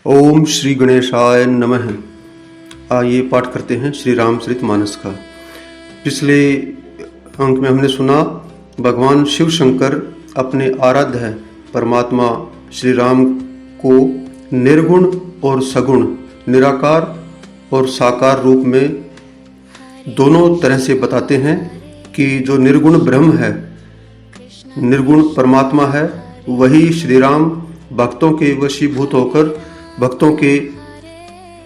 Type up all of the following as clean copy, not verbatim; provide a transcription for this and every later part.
ओम श्री गणेशाय नमः। आइए पाठ करते हैं श्री रामचरितमानस का। पिछले अंक में हमने सुना भगवान शिव शंकर अपने आराध्य परमात्मा श्री राम को निर्गुण और सगुण, निराकार और साकार रूप में दोनों तरह से बताते हैं कि जो निर्गुण ब्रह्म है, निर्गुण परमात्मा है, वही श्री राम भक्तों के वशीभूत होकर भक्तों के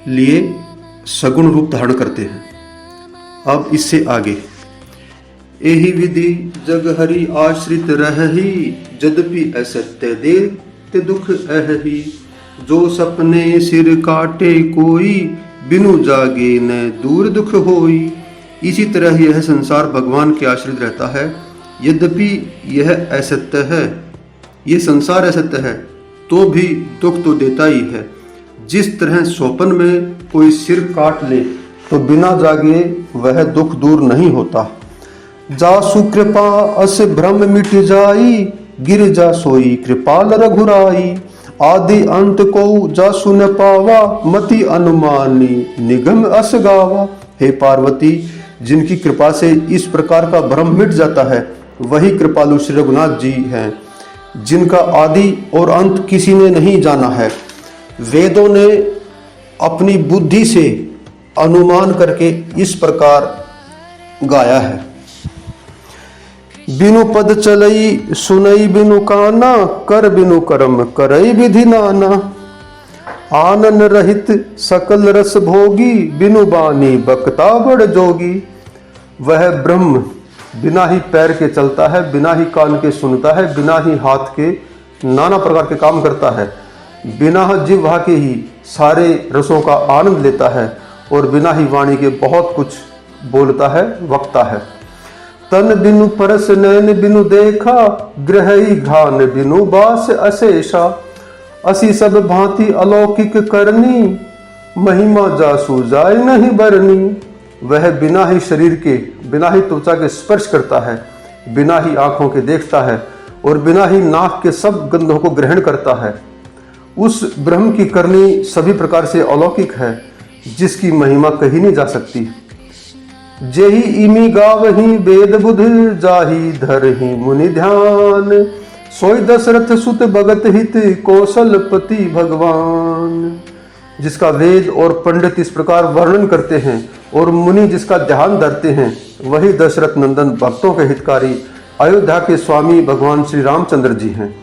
लिए सगुण रूप धारण करते हैं। अब इससे आगे, एहि विधि जग हरि आश्रित रहहि, यद्यपि असत्य देते दुख अहहि। जो सपने सिर काटे कोई, बिनु जागे न दूर दुख होई। इसी तरह यह संसार भगवान के आश्रित रहता है, यद्यपि यह असत्य है, ये संसार असत्य है, तो भी दुख तो देता ही है। जिस तरह स्वप्न में कोई सिर काट ले तो बिना जागे वह दुख दूर नहीं होता। जासु कृपा अस भ्रम मिट जाई, गिर जा सोई कृपाल रघुराई। आदि अंत को जासु न पावा, मति अनुमानी निगम अस गावा। हे पार्वती, जिनकी कृपा से इस प्रकार का भ्रम मिट जाता है, वही कृपालु श्री रघुनाथ जी हैं, जिनका आदि और अंत किसी ने नहीं जाना है। वेदों ने अपनी बुद्धि से अनुमान करके इस प्रकार गाया है। बिनु पद चलई सुनई बिनु काना, कर बिनु कर्म करई विधि नाना। आनन रहित सकल रस भोगी, बिनु बानी बक्ता बड़ जोगी। वह ब्रह्म बिना ही पैर के चलता है, बिना ही कान के सुनता है, बिना ही हाथ के नाना प्रकार के काम करता है, बिना जिह्वा के ही सारे रसों का आनंद लेता है और बिना ही वाणी के बहुत कुछ बोलता है, वक्ता है। तन बिनु परस नैन बिनु देखा, ग्रहई घान बिनु बास अशेषा। असी सब भांति अलौकिक करनी, महिमा जासु जाय नहीं बरनी। वह बिना ही शरीर के, बिना ही त्वचा के स्पर्श करता है, बिना ही आंखों के देखता है और बिना ही नाक के सब गंधों को ग्रहण करता है। उस ब्रह्म की करनी सभी प्रकार से अलौकिक है, जिसकी महिमा कही नहीं जा सकती। जेहि इमी गावहि वेद बुध, जाहि धरहि मुनि ध्यान। सोई दशरथ सुत भगत हित, कौशलपति भगवान। जिसका वेद और पंडित इस प्रकार वर्णन करते हैं और मुनि जिसका ध्यान धरते हैं, वही दशरथ नंदन भक्तों के हितकारी अयोध्या के स्वामी भगवान श्री रामचंद्र जी हैं।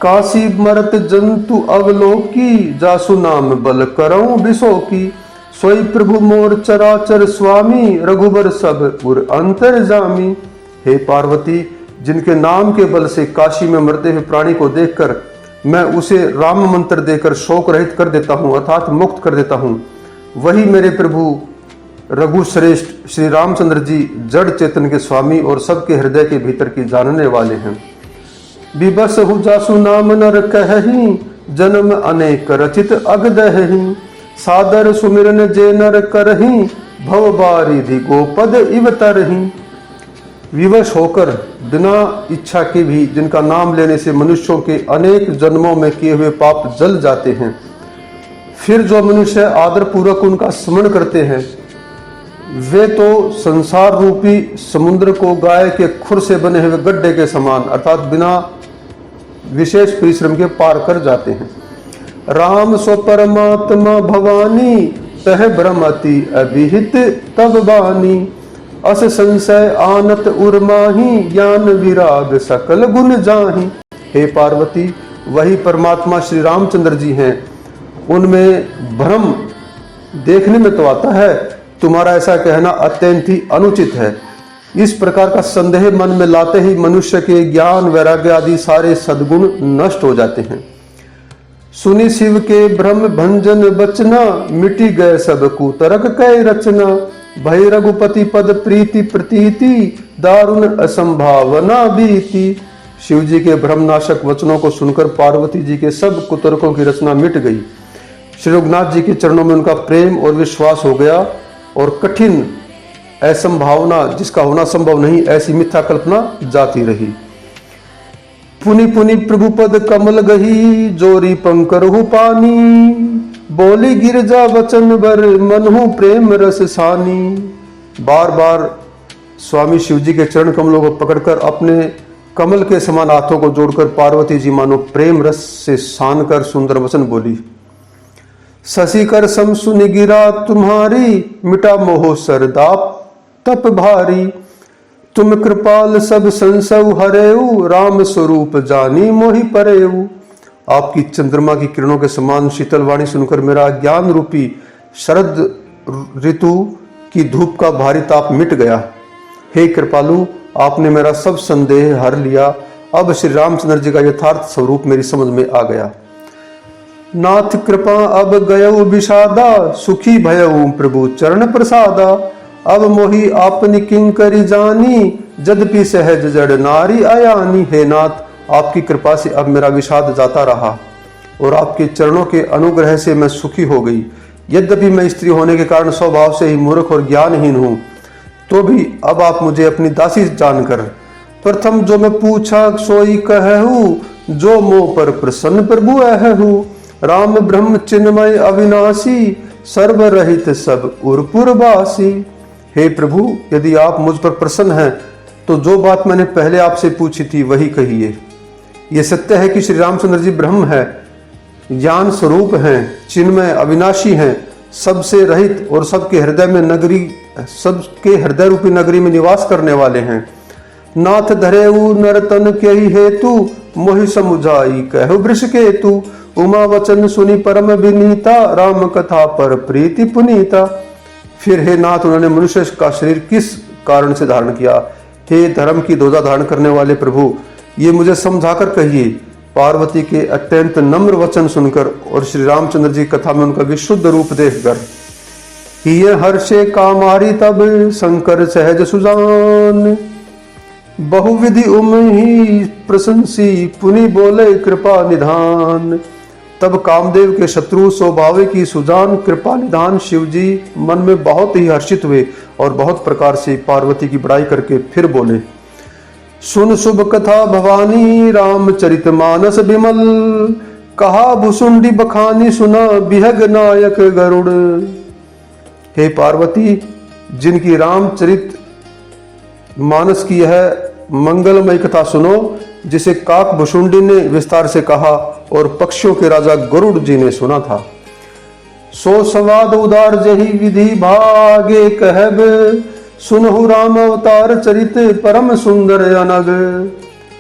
काशी मरत जंतु अवलोकी, जासु नाम बल करऊं बिसोकी। सोई प्रभु मोर चराचर स्वामी, रघुबर सब उर अंतर जामी। हे पार्वती, जिनके नाम के बल से काशी में मरते हुए प्राणी को देखकर मैं उसे राम मंत्र देकर शोक रहित कर देता हूँ, अर्थात मुक्त कर देता हूँ, वही मेरे प्रभु रघु श्रेष्ठ श्री रामचंद्र जी जड़ चेतन के स्वामी और सबके हृदय के भीतर की जानने वाले हैं। विबस हु जासु नाम नर कहहि, जन्म अनेक रचित अगदहि। सादर सुमिरन जे नर करहि, भव बारिधि गोपद इव तरहि। विवश होकर बिना इच्छा के भी जिनका नाम लेने से मनुष्यों के अनेक जन्मों में किए हुए पाप जल जाते हैं, फिर जो मनुष्य आदर पूर्वक उनका स्मरण करते हैं, वे तो संसार रूपी समुद्र को गाय के खुर से बने हुए गड्ढे के समान, अर्थात बिना विशेष परिश्रम के पार कर जाते हैं। राम स्व परमात्मा भवानी, तह भ्रमति अभिहित तब बानी। अस संशय आनत उर्माही, ज्ञान विराग सकल गुण जाहि। हे पार्वती, वही परमात्मा श्री रामचंद्र जी हैं, उनमें भ्रम देखने में तो आता है, तुम्हारा ऐसा कहना अत्यंत ही अनुचित है। इस प्रकार का संदेह मन में लाते ही मनुष्य के ज्ञान वैराग्य आदि सारे सद्गुण नष्ट हो जाते हैं। सुनि शिव के भ्रम भंजन बचना, मिटी गए सब कुतरक कै रचना। भय रघुपति पद प्रीति प्रतीति, दारुण असंभावना बीती। शिव जी के भ्रमनाशक वचनों को सुनकर पार्वती जी के सब कुतरकों की रचना मिट गई। श्री रघुनाथ जी के चरणों में उनका प्रेम और विश्वास हो गया और कठिन असंभावना, जिसका होना संभव नहीं, ऐसी मिथ्या कल्पना जाती रही। पुनि पुनि प्रभु पद कमल गही, जोरी पंकरहु पानी, बोली गिरजा वचन बर, मनहु प्रेम रस सानी। बार बार स्वामी शिव जी के चरण कमलों को पकड़कर अपने कमल के समान हाथों को जोड़कर पार्वती जी मानो प्रेम रस से सान कर सुंदर वचन बोली। शशि कर सम सुनि गिरा तुम्हारी, मिटा मोह सरदाप तप भारी, तुम कृपाल सब संसव हरेऊ, राम स्वरूप जानी मोहि परेऊ। आपकी चंद्रमा की किरणों के समान शीतल वाणी सुनकर मेरा ज्ञान रूपी शरद ऋतु की धूप का भारी ताप मिट गया। हे कृपालु, आपने मेरा सब संदेह हर लिया। अब श्री रामचंद्र जी का यथार्थ स्वरूप मेरी समझ में आ गया। नाथ कृपा अब गयऊ विषादा, सुखी भयऊ प्रभु चरण प्रसादा। अब मोहि आपनी किंकरी जानी, जद्यपि सहज जड़ नारी अयानी। हे नाथ, आपकी कृपा से अब मेरा विषाद जाता रहा और आपके चरणों के अनुग्रह से मैं सुखी हो गई। यद्यपि मैं स्त्री होने के कारण स्वभाव से ही मूर्ख और ज्ञानहीन हूँ, तो भी अब आप मुझे अपनी दासी जानकर प्रथम जो मैं पूछा सोई कहूँ, जो मोह पर प्रसन्न प्रभु अहू। राम ब्रह्म चिन्मय अविनाशी, सर्वरहित सब उरपुरवासी। हे प्रभु, यदि आप मुझ पर प्रसन्न हैं तो जो बात मैंने पहले आपसे पूछी थी वही कहिए। ये सत्य है कि श्री रामचंद्र जी ब्रह्म है, ज्ञान स्वरूप हैं, चिन्मय अविनाशी हैं, सबसे रहित और सबके हृदय रूपी नगरी में निवास करने वाले हैं। नाथ धरेऊ नरतन के ही हेतु, मोहि समुझाई कहु वृष केतु। उमा वचन सुनी परम विनीता, राम कथा पर प्रीति पुनीता। फिर हे नाथ, उन्होंने मनुष्य का शरीर किस कारण से धारण किया? हे धर्म की ध्वजा धारण करने वाले प्रभु, ये मुझे समझाकर कहिए। पार्वती के अत्यंत नम्र वचन सुनकर और श्री रामचंद्र जी कथा में उनका विशुद्ध रूप देखकर ये हर्षे कामारी तब शंकर सहज सुजान। बहुविधि उमहि प्रशंसी, पुनि बोले कृपा निधान। तब कामदेव के शत्रु स्वाभाविक सुजान कृपा निधान शिव जी मन में बहुत ही हर्षित हुए और बहुत प्रकार से पार्वती की बड़ाई करके फिर बोले। सुन शुभ कथा भवानी, रामचरित मानस विमल। कहा भुसुंडी बखानी, सुना बिहग नायक गरुड़। हे पार्वती, जिनकी रामचरित मानस की यह मंगलमय कथा सुनो, जिसे काक भुसुंडी ने विस्तार से कहा और पक्षियों के राजा गरुड़ जी ने सुना था। सो संवाद उदार जही विधि भागे कहब, सुनहु राम अवतार चरित परम सुंदर अनग।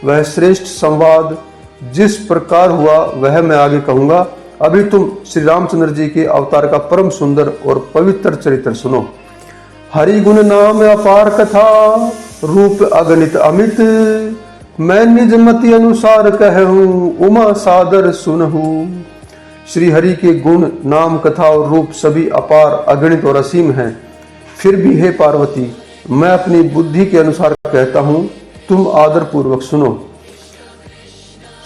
वह श्रेष्ठ संवाद जिस प्रकार हुआ वह मैं आगे कहूंगा। अभी तुम श्री रामचंद्र जी के अवतार का परम सुंदर और पवित्र चरित्र सुनो। हरि गुण नाम अपार कथा, रूप अगणित अमित। मैं निज मति अनुसार कहूँ, उमा सादर सुनहु। श्री हरि के गुण नाम कथा और रूप सभी अपार अगणित और असीम हैं। फिर भी हे पार्वती, मैं अपनी बुद्धि के अनुसार कहता हूँ, तुम आदर पूर्वक सुनो।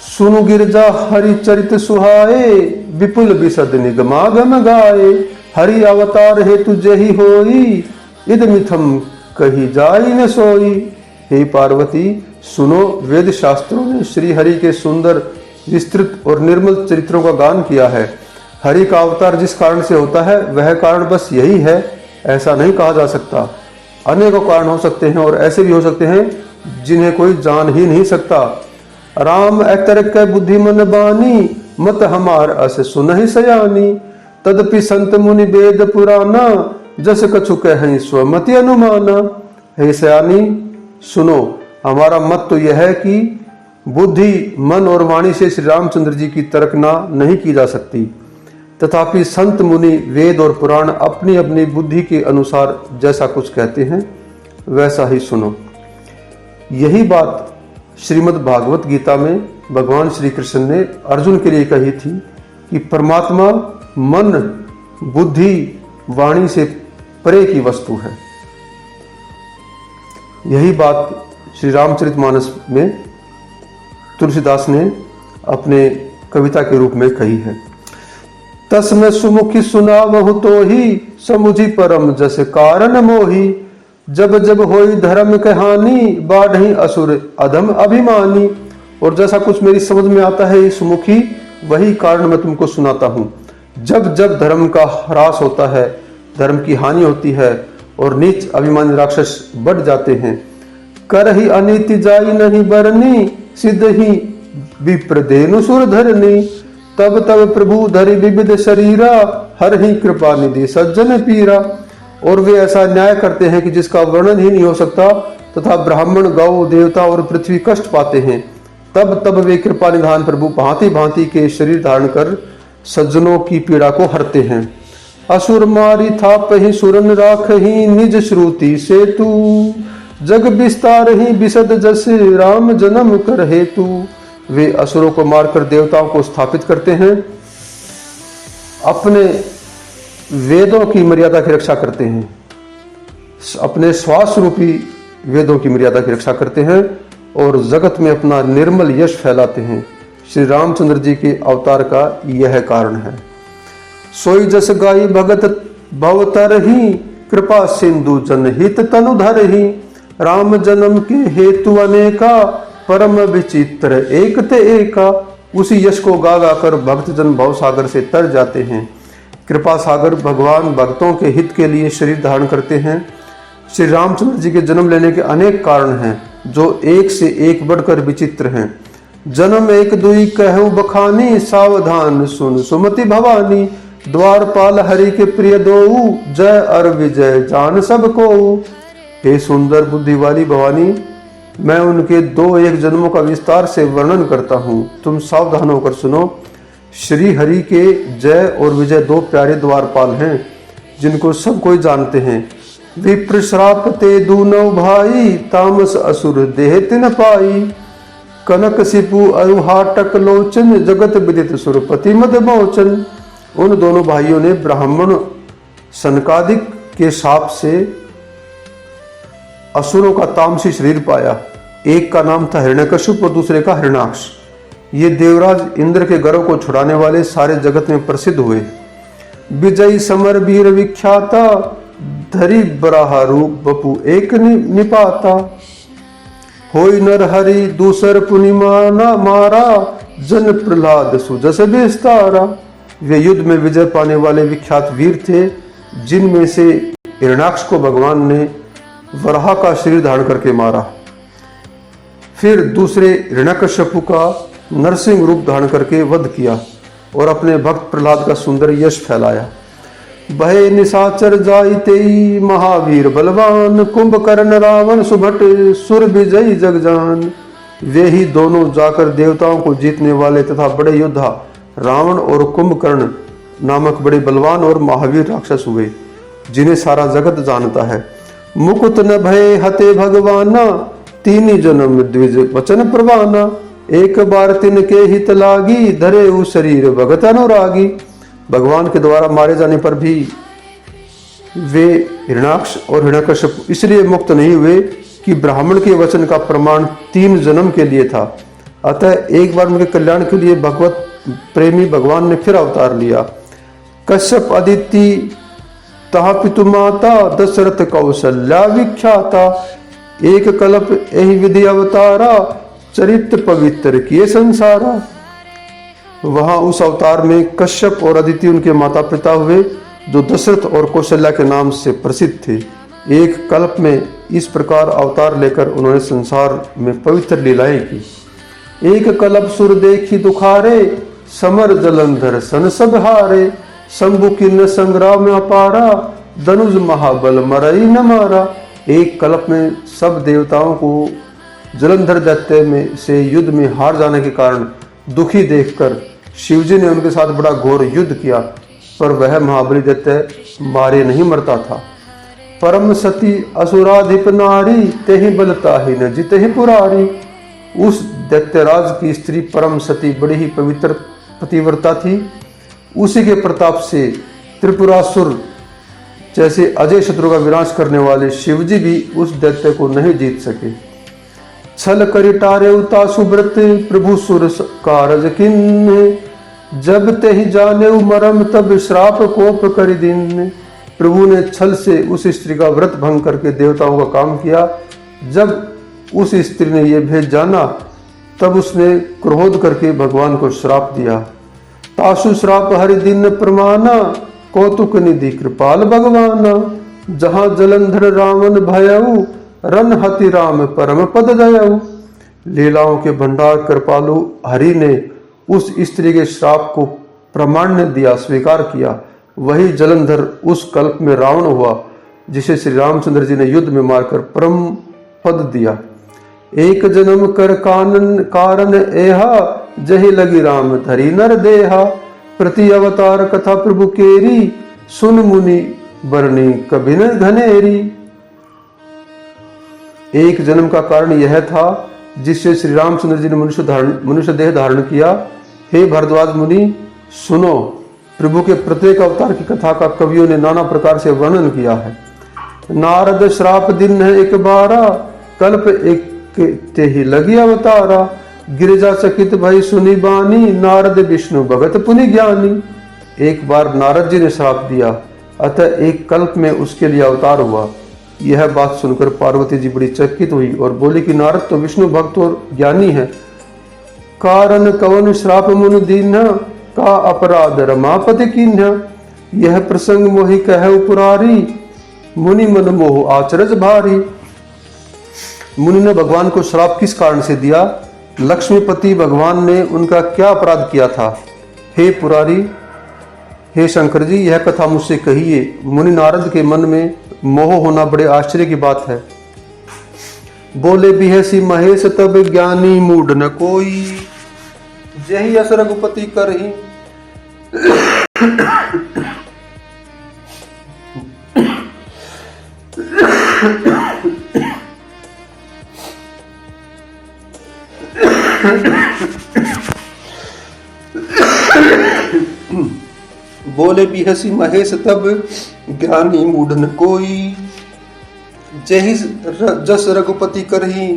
सुनु गिरजा हरि चरित सुहाए, विपुल विशद निगमागम गाए। हरि अवतार हेतु जही होई, इद मिथम कही जाई न सोई। हे पार्वती, सुनो, वेद शास्त्रों ने श्री हरि के सुंदर विस्तृत और निर्मल चरित्रों का गान किया है। हरि का अवतार जिस कारण से होता है वह कारण बस यही है, ऐसा नहीं कहा जा सकता। अनेकों कारण हो सकते हैं और ऐसे भी हो सकते हैं जिन्हें कोई जान ही नहीं सकता। राम अतर्क बुद्धि मन बानी, मत हमार अस सुनहि सयानी। तदपि संत मुनि वेद पुराना, जस कछु कहें स्वमति अनुमाना। हे सयानी सुनो, हमारा मत तो यह है कि बुद्धि मन और वाणी से श्री रामचंद्र जी की तर्कना नहीं की जा सकती, तथापि संत मुनि वेद और पुराण अपनी अपनी बुद्धि के अनुसार जैसा कुछ कहते हैं वैसा ही सुनो। यही बात श्रीमद् भागवत गीता में भगवान श्री कृष्ण ने अर्जुन के लिए कही थी कि परमात्मा मन बुद्धि वाणी से परे की वस्तु है। यही बात श्री रामचरितमानस में तुलसीदास ने अपने कविता के रूप में कही है। तस्मै सुमुखी सुनावहु तो ही, समुझी परम जस कारण मोही। जब जब होई धर्म कहानी, बाढ़ी असुर अधम अभिमानी। और जैसा कुछ मेरी समझ में आता है सुमुखी, वही कारण मैं तुमको सुनाता हूँ। जब जब धर्म का ह्रास होता है, धर्म की हानि होती है और नीच अभिमानी राक्षस बढ़ जाते हैं, कर ही अनीति जाई नहीं बरनी, सिद्ध ही विप्रदेनु सुर धरनी, तब तब प्रभु धरि विविध शरीरा, हर ही कृपा निधि सज्जन पीरा। और वे ऐसा न्याय करते हैं कि जिसका वर्णन ही नहीं हो सकता, तथा ब्राह्मण, गौ, देवता और पृथ्वी कष्ट पाते हैं। तब तब वे कृपा निधान प्रभु भांति भांति के शरीर धारण कर सज्जनों की पीड़ा को हरते हैं। असुर मारी था पही सुरन राख ही, निज श्रुति से तू, जग विस्तार ही विशद जसे, राम जन्म कर हेतु। वे असुरों को मारकर देवताओं को स्थापित करते हैं, अपने वेदों की मर्यादा की रक्षा करते हैं, अपने श्वास रूपी वेदों की मर्यादा की रक्षा करते हैं और जगत में अपना निर्मल यश फैलाते हैं। श्री रामचंद्र जी के अवतार का यह कारण है। सोई जस गाई भगत भवतर ही, कृपा सिंधु जनहित तनुधर ही, राम जन्म के हेतु अनेका, परम विचित्र एक ते एका। उसी यश को गा गा कर भक्तजन भव सागर से तर जाते हैं। कृपा सागर भगवान भक्तों के हित के लिए शरीर धारण करते हैं। श्री रामचंद्र जी के जन्म लेने के अनेक कारण हैं, जो एक से एक बढ़कर विचित्र हैं। जन्म एक दुई कहूँ बखानी, सावधान सुन सुमति भवानी, द्वारपाल हरि के प्रिय दोऊ, जय अर विजय जान सबको। हे सुंदर बुद्धि वाली भवानी, मैं उनके 2-1 जन्मों का विस्तार से वर्णन करता हूँ, तुम सावधान होकर सुनो। श्री हरि के जय और विजय 2 प्यारे द्वारपाल हैं, जिनको सब कोई जानते हैं। विप्र श्राप ते दूनौ भाई, तामस असुर देह तिन पाई, कनक सिपु अरुहाटक लोचन, जगत विदित सुरपति मद मोचन। उन दोनों भाइयों ने ब्राह्मण सनकादिक के शाप से असुरों का तामसी शरीर पाया। एक का नाम था हिरण्यकश्यप और दूसरे का हिरण्याक्ष। ये देवराज इंद्र के गर्व को छुड़ाने वाले सारे जगत में प्रसिद्ध हुए। विजयी समर वीर विख्याता, धरी बराह रूप बपु एक निपाता, होई नर हरि दूसर पुनिमाना मारा, जन प्रहलाद सुजस विस्तारा। वे युद्ध में विजय पाने वाले विख्यात वीर थे, जिनमें से हिरण्याक्ष को भगवान ने वराह का शरीर धारण करके मारा। फिर दूसरे हिरण्यकश्यपु का नरसिंह रूप धारण करके वध किया और अपने भक्त प्रहलाद का सुंदर यश फैलाया। भय निशाचर जाई तेई, महावीर बलवान, कुंभकर्ण रावण सुभट, सुर विजयी जगजान। वे ही दोनों जाकर देवताओं को जीतने वाले तथा बड़े योद्धा रावण और कुंभकर्ण नामक बड़े बलवान और महावीर राक्षस हुए, जिन्हें सारा जगत जानता है। मुकुट न भय हते भगवाना, तीनी जन्म द्विज वचन प्रवाना, एक बार तिनके हित लागी, धरे उ शरीर भगत अनुरागी। भगवान के द्वारा मारे जाने पर भी वे हिरण्याक्ष और हिरण्यकश्यप इसलिए मुक्त नहीं हुए कि ब्राह्मण के वचन का प्रमाण 3 जन्म के लिए था। अतः एक बार उनके कल्याण के लिए भगवत प्रेमी भगवान ने फिर अवतार लिया। कश्यप अदिति तहा पितु माता, दशरथ कौशल्या विख्याता, एक कल्प यही विधि अवतारा, चरित्र पवित्र किए संसारा। वहां उस अवतार में कश्यप और अदिति उनके माता पिता हुए, जो दशरथ और कौशल्या के नाम से प्रसिद्ध थे। एक कल्प में इस प्रकार अवतार लेकर उन्होंने संसार में पवित्र लीलाएं की। एक कल्प सुर देखी दुखारे, समर जलंधर सन सब हारे, शंभु किन्न संग्राम अपारा, धनुष महाबल मरई न मारा। एक कल्प में सब देवताओं को जलंधर दैत्य में से युद्ध में हार जाने के कारण दुखी देखकर शिवजी ने उनके साथ बड़ा घोर युद्ध किया, पर वह महाबली दैत्य मारे नहीं मरता था। परम सती असुराधिप नारी, तेहि बलता ही न जिते ही पुरारी। उस दैत्यराज की स्त्री परम सती बड़ी ही पवित्र पतिव्रता थी। उसी के प्रताप से त्रिपुरासुर जैसे अजय शत्रु का विनाश करने वाले शिवजी भी उस दैत्य को नहीं जीत सके। छल करि टारे उता सुब्रत, प्रभु सुर कारज किन्ने, जब ते ही जाने मरम तब श्राप कोप करि दीन। प्रभु ने छल से उस स्त्री का व्रत भंग करके देवताओं का काम किया। जब उस स्त्री ने यह भेद जाना, तब उसने क्रोध करके भगवान को श्राप दिया। तासु श्राप हरि दिन प्रमाना, कौतुक निधि कृपाल भगवाना। जहां जलंधर रावण भयऊ, रन हति राम परम पद दयऊ। लीलाओं के भंडार कृपालु हरि ने उस स्त्री के श्राप को प्रमाण्य दिया, स्वीकार किया। वही जलंधर उस कल्प में रावण हुआ, जिसे श्री रामचंद्र जी ने युद्ध में मारकर परम पद दिया। एक जन्म कर कानन कारण एहा, जही लगी राम धरी नर देहा। प्रति अवतार कथा प्रभु केरी, सुन मुनि बरनी कभी न घनेरी। एक जन्म का कारण यह था जिससे श्री रामचंद्र जी ने मनुष्य देह धारण किया। हे भरद्वाज मुनि, सुनो, प्रभु के प्रत्येक अवतार की कथा का कवियों ने नाना प्रकार से वर्णन किया है। नारद श्राप दिन है एक बारा, कल्प एक ते ही लगी अवतारा। गिरिजा चकित भई सुनी बानी, नारद विष्णु भगत पुनि ज्ञानी। एक बार नारद जी ने श्राप दिया, अतः एक कल्प में उसके लिए अवतार हुआ। यह बात सुनकर पार्वती जी बड़ी चकित हुई और बोली कि नारद तो विष्णु भक्त और ज्ञानी है। कारण कवन श्राप मुनि दीन्हा, का अपराध रमापति कीन्हा। यह प्रसंग मोहि कहु पुरारी, मुनि मन मोह आचरज भारी। मुनि ने भगवान को श्राप किस कारण से दिया? लक्ष्मीपति भगवान ने उनका क्या अपराध किया था? हे पुरारी, हे शंकर जी, यह कथा मुझसे कहिए। मुनि नारद के मन में मोह होना बड़े आश्चर्य की बात है। बोले बिहसी महेश तब ज्ञानी मूढ़ न कोई, जही अस रघुपति करही। बोले बिहसी महेश तब ज्ञानी मूढ़ न कोई, जही जस रघुपति करही।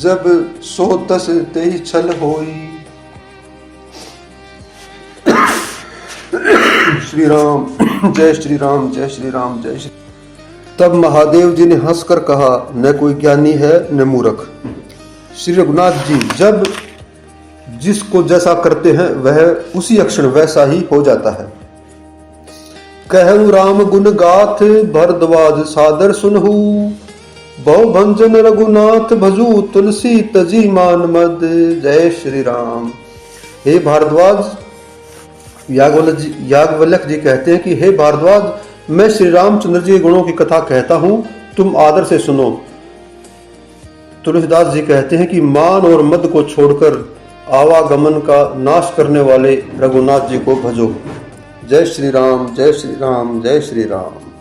जब सो तस तेहि छल होई। श्री राम, जय श्री राम, जय श्री राम, जय श्री। तब महादेव जी ने हंसकर कहा, न कोई ज्ञानी है न मूर्ख। श्री रघुनाथ जी जब जिसको जैसा करते हैं वह उसी अक्षण वैसा ही हो जाता है। कहु राम गुण गाथ, भरद्वाज सादर सुनहु। बहु भंजन रघुनाथ भजू, तुलसी तजी मान मद। जय श्री राम। हे भारद्वाज, याज्ञवल्क्य जी कहते हैं कि हे भारद्वाज, मैं श्री रामचंद्र जी के गुणों की कथा कहता हूं, तुम आदर से सुनो। तुलसीदास जी कहते हैं कि मान और मद को छोड़कर आवागमन का नाश करने वाले रघुनाथ जी को भजो। जय श्री राम, जय श्री राम, जय श्री राम।